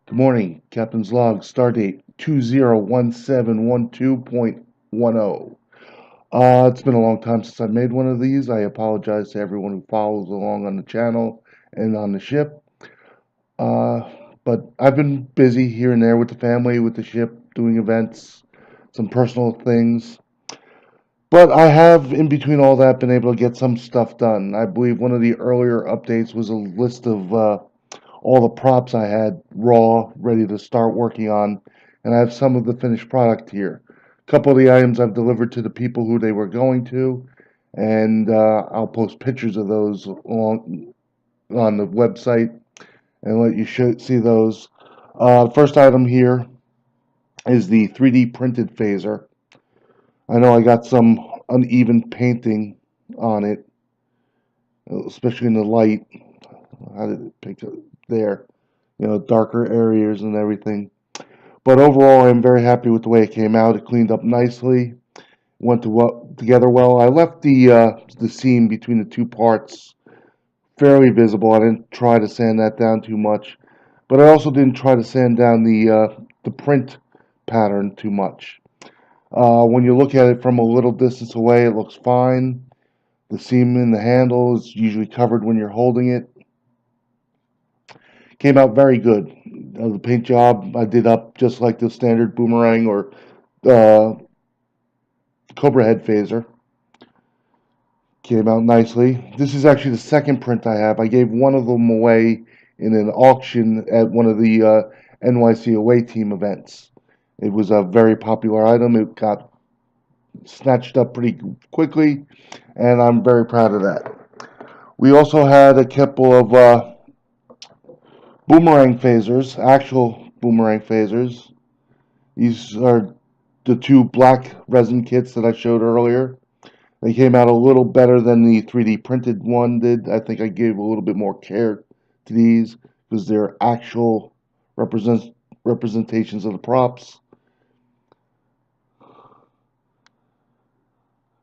Good morning, Captain's Log, Stardate 201712.10. It's been a long time since I made one of these. I apologize to everyone who follows along on the channel and on the ship. Uh, but I've been busy here and there with the family, with the ship, doing events, some personal things. But I have, in between all that, been able to get some stuff done. I believe one of the earlier updates was a list of all the props I had raw, ready to start working on, and I have some of the finished product here. A couple of the items I've delivered to the people who they were going to, and I'll post pictures of those on the website and let you see those. First item here is the 3D printed phaser. I know I got some uneven painting on it, especially in the light. How did it pick up there? Darker areas and everything. But overall, I'm very happy with the way it came out. It cleaned up nicely, together well. I left the seam between the two parts fairly visible. I didn't try to sand that down too much, but I also didn't try to sand down the print pattern too much. When you look at it from a little distance away, it looks fine. The seam in the handle is usually covered when you're holding it. Came out very good. The paint job I did up just like the standard boomerang or uh, Cobra head phaser. Came out nicely. This is actually the second print I have. I gave one of them away in an auction at one of the NYC away team events. It was a very popular item. It got snatched up pretty quickly, and I'm very proud of that. We also had a couple of boomerang phasers, actual boomerang phasers. These are the two black resin kits that I showed earlier. They came out a little better than the 3D printed one did. I think I gave a little bit more care to these because they're actual representations of the props.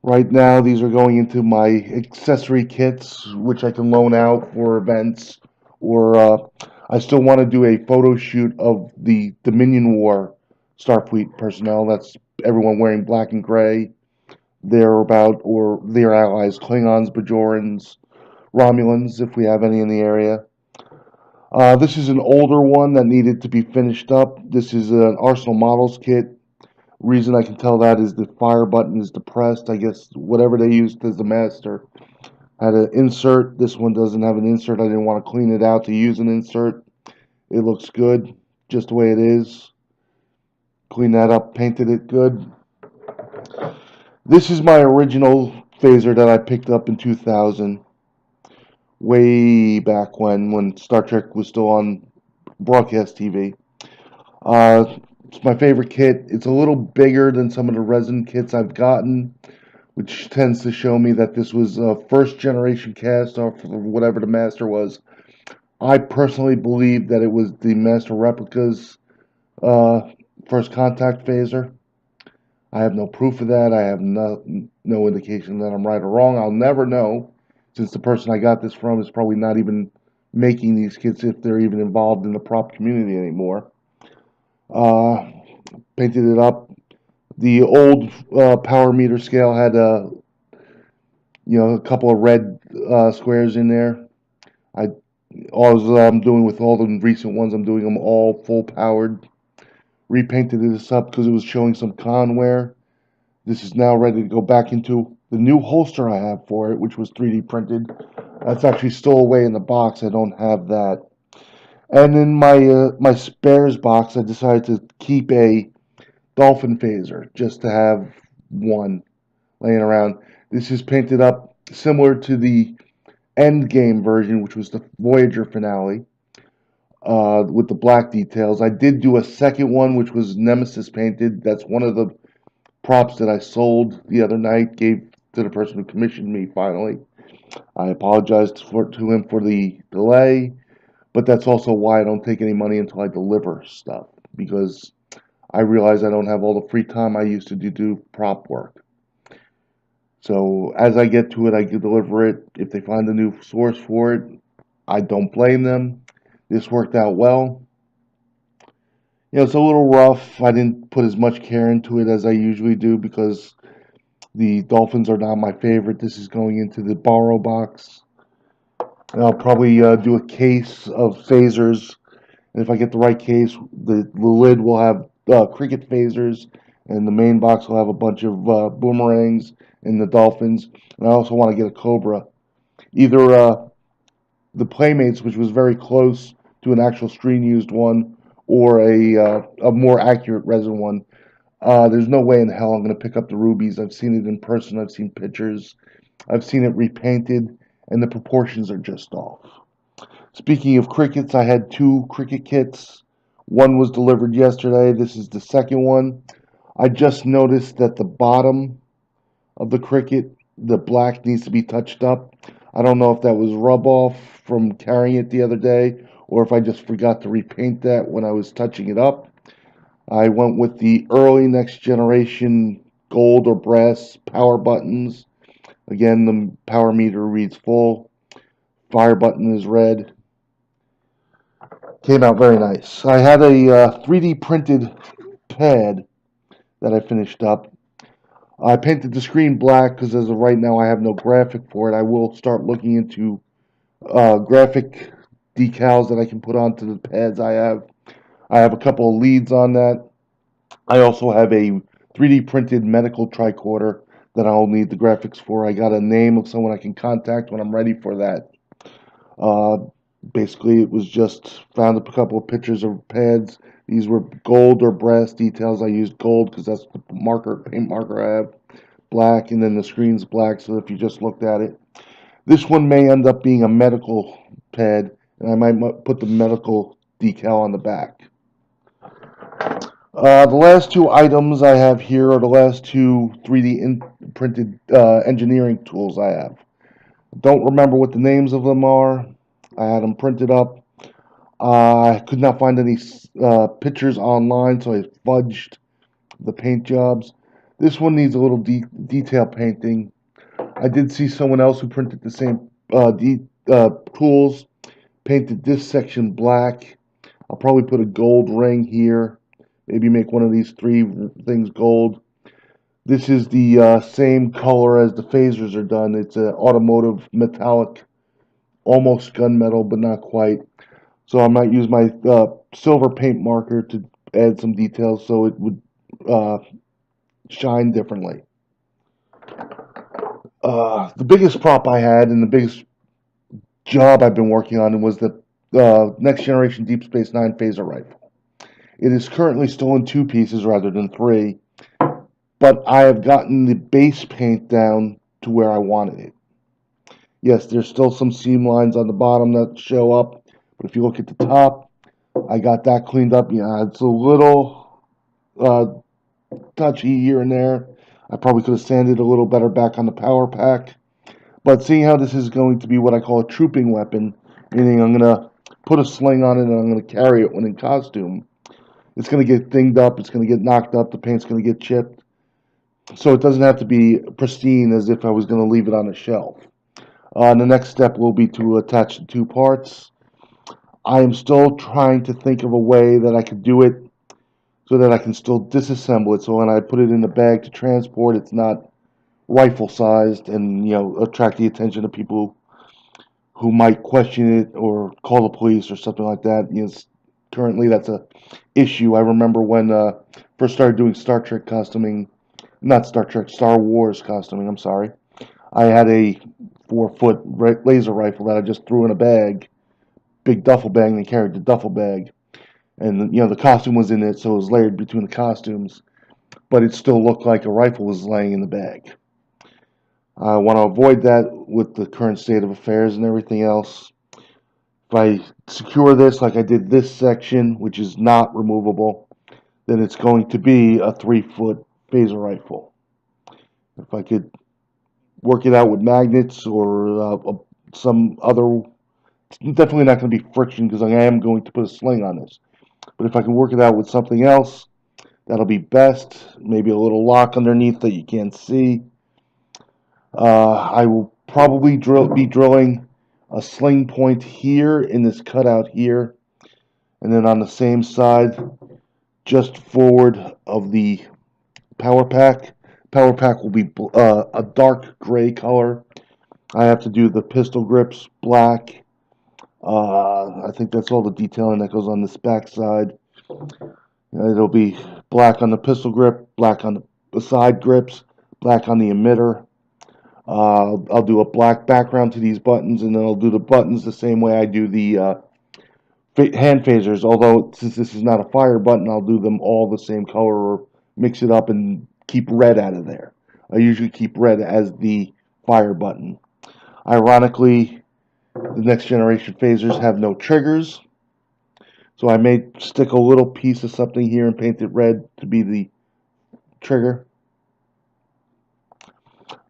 Right now, these are going into my accessory kits, which I can loan out for events, or I still want to do a photo shoot of the Dominion War Starfleet personnel. That's everyone wearing black and gray. They're about, or their allies, Klingons, Bajorans, Romulans, if we have any in the area. This is an older one that needed to be finished up. This is an Arsenal Models kit. Reason I can tell that is the fire button is depressed. I guess whatever they used as the master had an insert. This one doesn't have an insert. I didn't want to clean it out to use an insert. It looks good, just the way it is. Cleaned that up, painted it good. This is my original phaser that I picked up in 2000, way back when Star Trek was still on broadcast TV. It's my favorite kit. It's a little bigger than some of the resin kits I've gotten, which tends to show me that this was a first generation cast off of whatever the master was. I personally believe that it was the Master Replica's uh, first contact phaser. I have no proof of that. I have no indication that I'm right or wrong. I'll never know, since the person I got this from is probably not even making these kits if they're even involved in the prop community anymore. Uh, Painted it up. The old power meter scale had a couple of red squares in there. I all I'm doing with all the recent ones, I'm doing them all full powered. Repainted this up because it was showing some con wear. This is now ready to go back into the new holster I have for it, which was 3D printed. That's actually still away in the box. I don't have that. And in my spares box, I decided to keep a dolphin phaser just to have one laying around. This is painted up similar to the end game version, which was the Voyager finale, with the black details. I did do a second one, which was Nemesis painted. That's one of the props that I sold the other night, gave to the person who commissioned me finally. I apologized to him for the delay, but that's also why I don't take any money until I deliver stuff, because I realize I don't have all the free time I used to do prop work. So as I get to it, I can deliver it. If they find a new source for it, I don't blame them. This worked out well. It's a little rough. I didn't put as much care into it as I usually do because the dolphins are not my favorite. This is going into the borrow box. And I'll probably do a case of phasers. And if I get the right case, the lid will have cricket phasers, and the main box will have a bunch of boomerangs and the dolphins. And I also want to get a cobra. Either the Playmates, which was very close to an actual screen used one, or a more accurate resin one. There's no way in hell I'm going to pick up the rubies. I've seen it in person. I've seen pictures. I've seen it repainted, and the proportions are just off. Speaking of crickets, I had two cricket kits. One was delivered yesterday. This is the second one. I just noticed that the bottom of the cricket, the black needs to be touched up. I don't know if that was rub off from carrying it the other day or if I just forgot to repaint that when I was touching it up. I went with the early next generation gold or brass power buttons. Again, the power meter reads full. Fire button is red. Came out very nice. I had a 3D printed pad that I finished up. I painted the screen black because as of right now I have no graphic for it. I will start looking into graphic decals that I can put onto the pads I have. I have a couple of leads on that. I also have a 3D printed medical tricorder that I'll need the graphics for. I got a name of someone I can contact when I'm ready for that. Uh, Basically, it was just found a couple of pictures of pads. These were gold or brass details. I used gold because that's the paint marker I have. Black, and then the screen's black, so if you just looked at it. This one may end up being a medical pad, and I might put the medical decal on the back. The last two items I have here are the last two 3D printed engineering tools I have. Don't remember what the names of them are. I had them printed up. I could not find any pictures online, so I fudged the paint jobs. This one needs a little detail painting. I did see someone else who printed the same tools, painted this section black. I'll probably put a gold ring here. Maybe make one of these three things gold. This is the same color as the phasers are done. It's an automotive metallic, almost gunmetal, but not quite. So I might use my silver paint marker to add some details so it would uh, shine differently. The biggest prop I had and the biggest job I've been working on was the next generation Deep Space Nine phaser rifle. It is currently still in two pieces rather than three, but I have gotten the base paint down to where I wanted it. Yes, there's still some seam lines on the bottom that show up, but if you look at the top, I got that cleaned up. Yeah, it's a little uh, touchy here and there. I probably could have sanded a little better back on the power pack. But seeing how this is going to be what I call a trooping weapon, meaning I'm going to put a sling on it and I'm going to carry it when in costume, it's going to get dinged up, it's going to get knocked up, the paint's going to get chipped. So it doesn't have to be pristine as if I was going to leave it on a shelf. The next step will be to attach the two parts. I am still trying to think of a way that I could do it so that I can still disassemble it. So when I put it in the bag to transport, it's not rifle sized and attract the attention of people who might question it or call the police or something like that. Currently that's a issue. I remember when first started doing Star Trek costuming, not Star Trek, Star Wars costuming. I'm sorry. I had a 4-foot laser rifle that I just threw in a bag, big duffel bag, and carried the duffel bag. And the costume was in it, so it was layered between the costumes, but it still looked like a rifle was laying in the bag. I want to avoid that with the current state of affairs and everything else. If I secure this like I did this section, which is not removable, then it's going to be a 3-foot phaser rifle. If I could work it out with magnets or some other, it's definitely not going to be friction because I am going to put a sling on this. But if I can work it out with something else, that'll be best. Maybe a little lock underneath that you can't see. I will probably be drilling a sling point here in this cutout here. And then on the same side, just forward of the power pack. Power pack will be a dark gray color. I have to do the pistol grips black. I think that's all the detailing that goes on this back side. It'll be black on the pistol grip, black on the side grips, black on the emitter. I'll do a black background to these buttons, and then I'll do the buttons the same way I do the hand phasers. Although since this is not a fire button, I'll do them all the same color or mix it up and keep red out of there. I usually keep red as the fire button. Ironically, the next generation phasers have no triggers, so I may stick a little piece of something here and paint it red to be the trigger.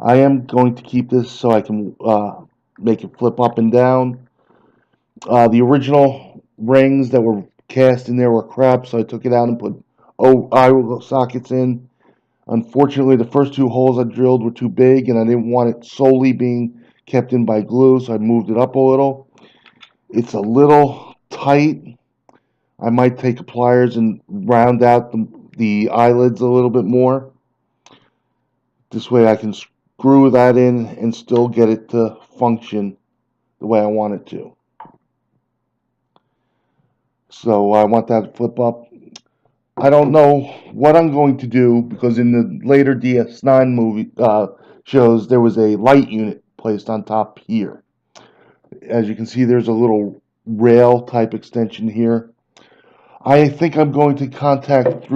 I am going to keep this so I can make it flip up and down. The original rings that were cast in there were crap, so I took it out and put eye sockets in. Unfortunately, the first two holes I drilled were too big, and I didn't want it solely being kept in by glue, so I moved it up a little. It's a little tight. I might take pliers and round out the eyelids a little bit more. This way I can screw that in and still get it to function the way I want it to. So I want that to flip up. I don't know what I'm going to do because in the later DS9 movie shows there was a light unit placed on top here. As you can see, there's a little rail type extension here. I think I'm going to contact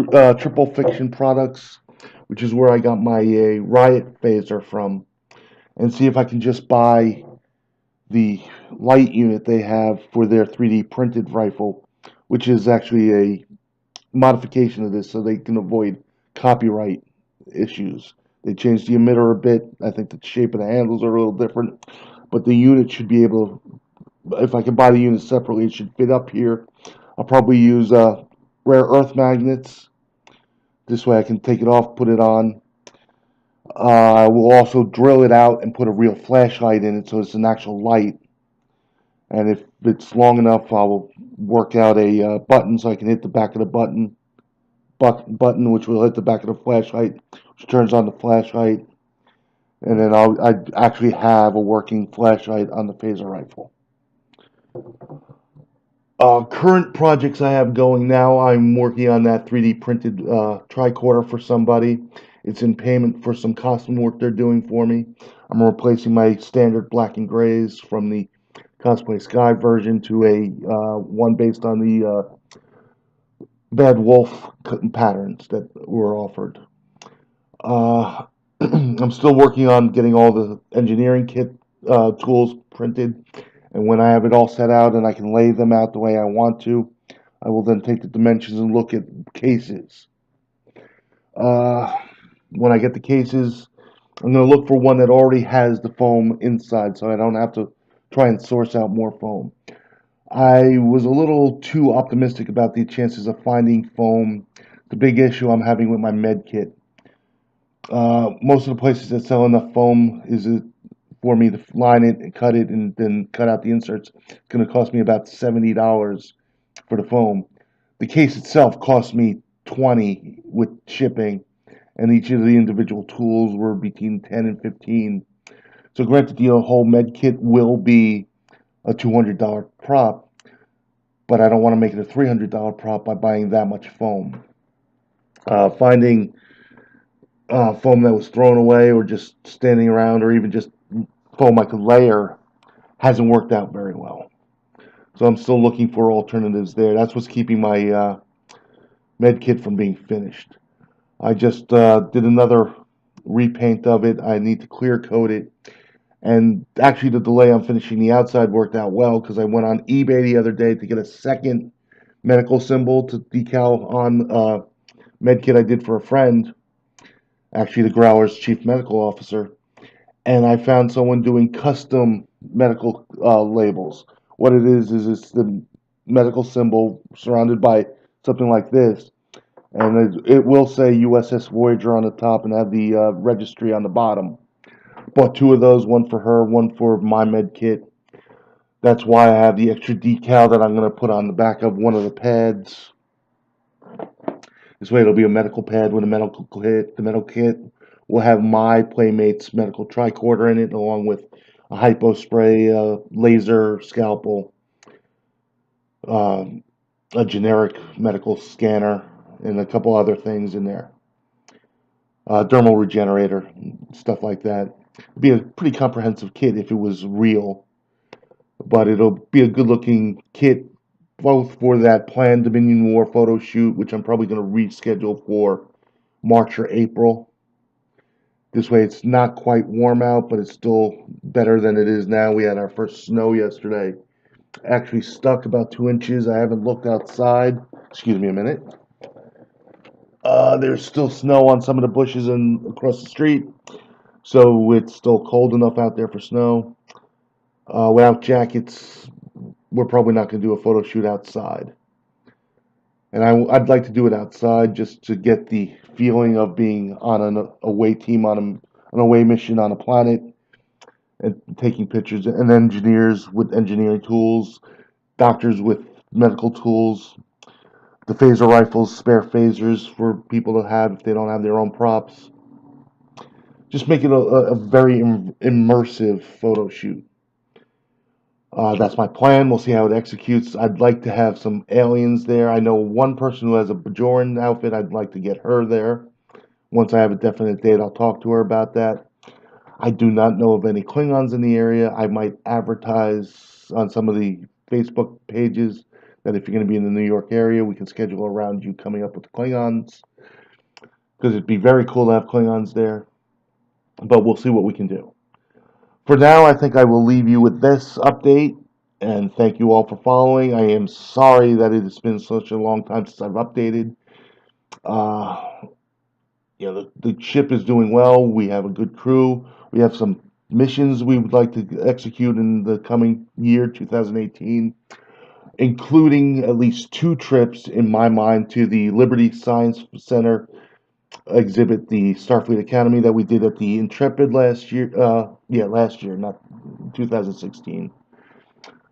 Triple Fiction Products, which is where I got my Riot phaser from, and see if I can just buy the light unit they have for their 3D printed rifle, which is actually a modification of this so they can avoid copyright issues. They changed the emitter a bit. I think the shape of the handles are a little different, but the unit should be able to, if I can buy the unit separately, it should fit up here. I'll probably use rare earth magnets. This way I can take it off, put it on. I will also drill it out and put a real flashlight in it so it's an actual light. And if it's long enough, I will work out a button so I can hit the back of the button, which will hit the back of the flashlight, which turns on the flashlight. And then I actually have a working flashlight on the phaser rifle. Current projects I have going now, I'm working on that 3D printed tricorder for somebody. It's in payment for some costume work they're doing for me. I'm replacing my standard black and grays from the Cosplay Sky version to a one based on the Bad Wolf patterns that were offered. I'm still working on getting all the engineering kit tools printed, and when I have it all set out and I can lay them out the way I want to, I will then take the dimensions and look at cases. When I get the cases, I'm going to look for one that already has the foam inside so I don't have to try and source out more foam. I was a little too optimistic about the chances of finding foam. The big issue I'm having with my med kit. Most of the places that sell enough foam is for me to line it and cut it and then cut out the inserts. It's going to cost me about $70 for the foam. The case itself cost me $20 with shipping, and each of the individual tools were between $10 and $15. So granted, the whole med kit will be a $200 prop, but I don't want to make it a $300 prop by buying that much foam. Finding foam that was thrown away or just standing around or even just foam I could layer hasn't worked out very well. So I'm still looking for alternatives there. That's what's keeping my med kit from being finished. I just did another repaint of it. I need to clear coat it. And actually the delay on finishing the outside worked out well because I went on eBay the other day to get a second medical symbol to decal on med kit I did for a friend, actually the Growler's chief medical officer, and I found someone doing custom medical labels. What it is it's the medical symbol surrounded by something like this, and it will say USS Voyager on the top and have the registry on the bottom. Bought two of those, one for her, one for my med kit. That's why I have the extra decal that I'm going to put on the back of one of the pads. This way it'll be a medical pad with a medical kit. The medical kit will have my Playmate's medical tricorder in it, along with a hypo spray, laser scalpel, um, a generic medical scanner, and a couple other things in there. Dermal regenerator, stuff like that. It'd be a pretty comprehensive kit if it was real, but it'll be a good looking kit both for that planned Dominion War photo shoot, which I'm probably going to reschedule for March or April. This way it's not quite warm out, but it's still better than it is now. We had our first snow yesterday. Actually stuck about 2 inches. I haven't looked outside. Excuse me a minute. There's still snow on some of the bushes and across the street, so it's still cold enough out there for snow. Without jackets, we're probably not going to do a photo shoot outside. And I'd like to do it outside just to get the feeling of being on an away team, on an away mission on a planet, and taking pictures, and engineers with engineering tools, doctors with medical tools, the phaser rifles, spare phasers for people to have if they don't have their own props. Just make it a very immersive photo shoot. That's my plan. We'll see how it executes. I'd like to have some aliens there. I know one person who has a Bajoran outfit. I'd like to get her there. Once I have a definite date, I'll talk to her about that. I do not know of any Klingons in the area. I might advertise on some of the Facebook pages that if you're going to be in the New York area, we can schedule around you coming up with the Klingons. Because it'd be very cool to have Klingons there. But we'll see what we can do. For now, I think I will leave you with this update, and thank you all for following. I am sorry that it has been such a long time since I've updated. Uh, the ship is doing well. We have a good crew. We have some missions we would like to execute in the coming year, 2018, including at least 2 trips in my mind to the Liberty Science Center exhibit, the Starfleet Academy that we did at the Intrepid last year. Last year, not 2016.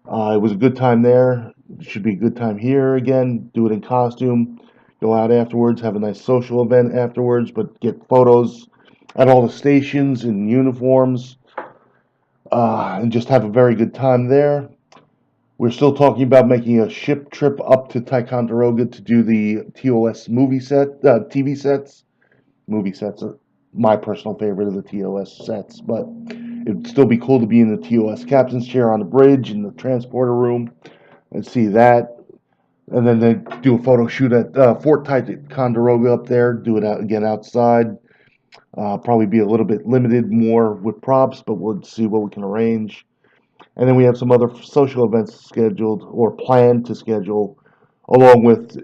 It was a good time there. It should be a good time here again. Do it in costume. Go out afterwards, have a nice social event afterwards, but get photos at all the stations in uniforms, and just have a very good time there. We're still talking about making a ship trip up to Ticonderoga to do the TOS TV sets. Movie sets are my personal favorite of the TOS sets, but it'd still be cool to be in the TOS captain's chair on the bridge in the transporter room and see that. And then they do a photo shoot at Fort Ticonderoga up there, do it again outside. Probably be a little bit limited more with props, but we'll see what we can arrange. And then we have some other social events scheduled or planned to schedule, along with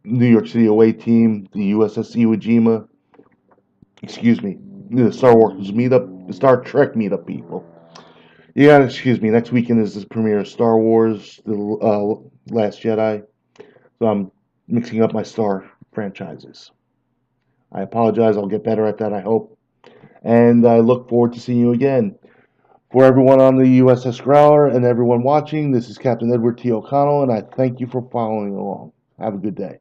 New York City away team, the USS Iwo Jima, excuse me, the Star Wars meetup, the Star Trek meetup people. Yeah, excuse me. Next weekend is the premiere of Star Wars, the Last Jedi. So I'm mixing up my Star franchises. I apologize. I'll get better at that, I hope. And I look forward to seeing you again. For everyone on the USS Growler and everyone watching, this is Captain Edward T. O'Connell, and I thank you for following along. Have a good day.